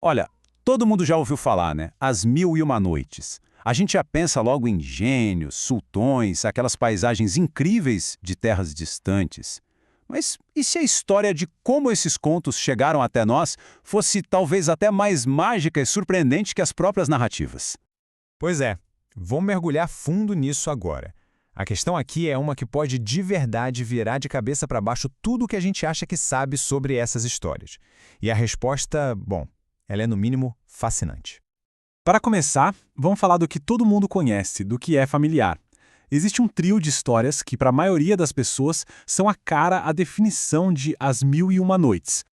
Olha, todo mundo já ouviu falar, né? As Mil e Uma Noites. A gente já pensa logo em gênios, sultões, aquelas paisagens incríveis de terras distantes. Mas e se a história de como esses contos chegaram até nós fosse talvez até mais mágica e surpreendente que as próprias narrativas? Pois é, vou mergulhar fundo nisso agora. A questão aqui é uma que pode de verdade virar de cabeça para baixo tudo o que a gente acha que sabe sobre essas histórias. E a resposta, bom, ela é no mínimo fascinante. Para começar, vamos falar do que todo mundo conhece, do que é familiar. Existe um trio de histórias que, para a maioria das pessoas, são a definição de As Mil e Uma Noites.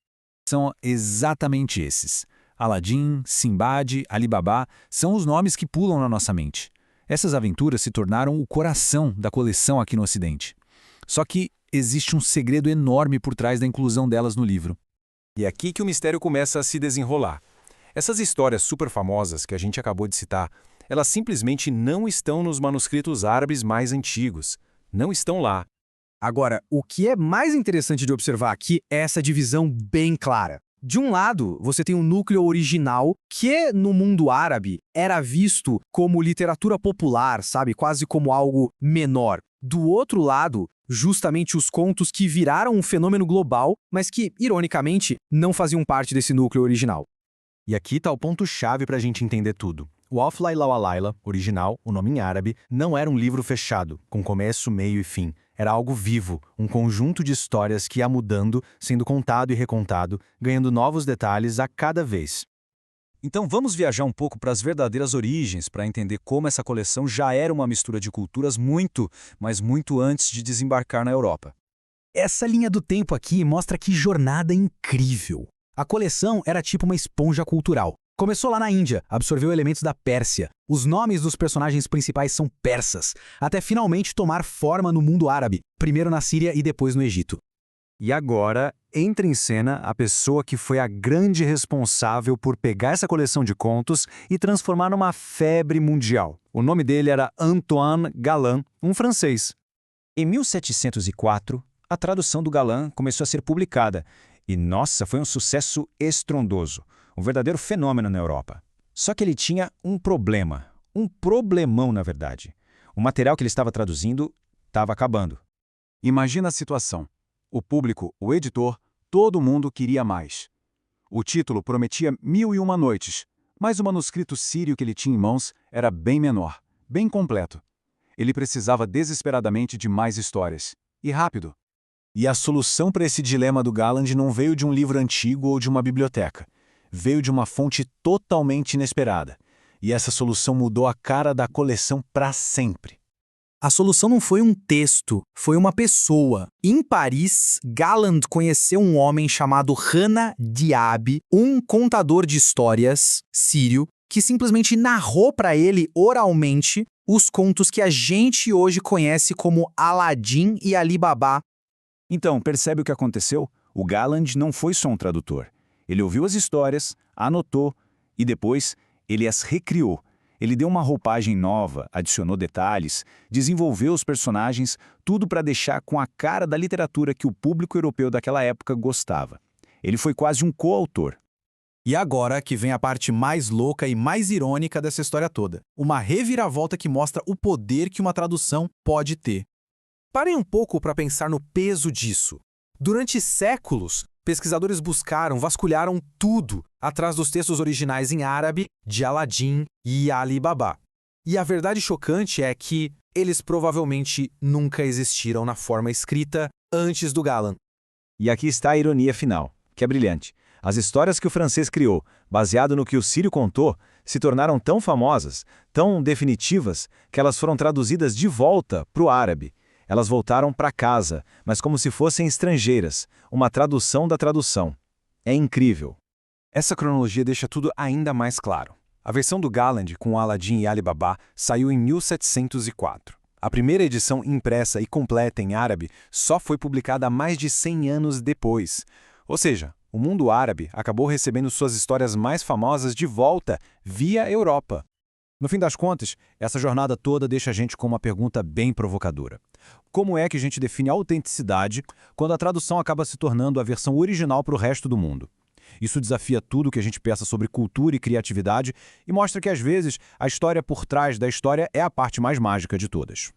São exatamente esses. Aladim, Simbad, Ali Baba são os nomes que pulam na nossa mente. Essas aventuras se tornaram o coração da coleção aqui no Ocidente. Só que existe um segredo enorme por trás da inclusão delas no livro. E é aqui que o mistério começa a se desenrolar. Essas histórias super famosas que a gente acabou de citar, elas simplesmente não estão nos manuscritos árabes mais antigos. Não estão lá. Agora, o que é mais interessante de observar aqui é essa divisão bem clara. De um lado, você tem um núcleo original que, no mundo árabe, era visto como literatura popular, sabe? Quase como algo menor. Do outro lado, justamente os contos que viraram um fenômeno global, mas que, ironicamente, não faziam parte desse núcleo original. E aqui está o ponto-chave para a gente entender tudo. O Alf Layla wa Layla, original, o nome em árabe, não era um livro fechado, com começo, meio e fim. Era algo vivo, um conjunto de histórias que ia mudando, sendo contado e recontado, ganhando novos detalhes a cada vez. Então vamos viajar um pouco para as verdadeiras origens para entender como essa coleção já era uma mistura de culturas muito, mas muito antes de desembarcar na Europa. Essa linha do tempo aqui mostra que jornada incrível. A coleção era tipo uma esponja cultural. Começou lá na Índia, absorveu elementos da Pérsia. Os nomes dos personagens principais são persas, até finalmente tomar forma no mundo árabe, primeiro na Síria e depois no Egito. E agora entra em cena a pessoa que foi a grande responsável por pegar essa coleção de contos e transformar numa febre mundial. O nome dele era Antoine Galland, um francês. Em 1704, a tradução do Galland começou a ser publicada e, nossa, foi um sucesso estrondoso. Um verdadeiro fenômeno na Europa. Só que ele tinha um problema. Um problemão, na verdade. O material que ele estava traduzindo estava acabando. Imagina a situação. O público, o editor, todo mundo queria mais. O título prometia 1001 Noites, mas o manuscrito sírio que ele tinha em mãos era bem menor, bem completo. Ele precisava desesperadamente de mais histórias. E rápido. E a solução para esse dilema do Galland não veio de um livro antigo ou de uma biblioteca. Veio de uma fonte totalmente inesperada. E essa solução mudou a cara da coleção para sempre. A solução não foi um texto, foi uma pessoa. Em Paris, Galland conheceu um homem chamado Rana Diab, um contador de histórias sírio, que simplesmente narrou para ele oralmente os contos que a gente hoje conhece como Aladim e Ali Baba. Então, percebe o que aconteceu? O Galland não foi só um tradutor. Ele ouviu as histórias, anotou e depois ele as recriou. Ele deu uma roupagem nova, adicionou detalhes, desenvolveu os personagens, tudo para deixar com a cara da literatura que o público europeu daquela época gostava. Ele foi quase um coautor. E agora que vem a parte mais louca e mais irônica dessa história toda. Uma reviravolta que mostra o poder que uma tradução pode ter. Parem um pouco para pensar no peso disso. Durante séculos, pesquisadores vasculharam tudo atrás dos textos originais em árabe de Aladim e Ali Baba. E a verdade chocante é que eles provavelmente nunca existiram na forma escrita antes do Galland. E aqui está a ironia final, que é brilhante. As histórias que o francês criou, baseado no que o sírio contou, se tornaram tão famosas, tão definitivas, que elas foram traduzidas de volta para o árabe. Elas voltaram para casa, mas como se fossem estrangeiras, uma tradução da tradução. É incrível. Essa cronologia deixa tudo ainda mais claro. A versão do Galland com Aladim e Ali Baba saiu em 1704. A primeira edição impressa e completa em árabe só foi publicada há mais de 100 anos depois. Ou seja, o mundo árabe acabou recebendo suas histórias mais famosas de volta via Europa. No fim das contas, essa jornada toda deixa a gente com uma pergunta bem provocadora. Como é que a gente define a autenticidade quando a tradução acaba se tornando a versão original para o resto do mundo? Isso desafia tudo que a gente pensa sobre cultura e criatividade e mostra que, às vezes, a história por trás da história é a parte mais mágica de todas.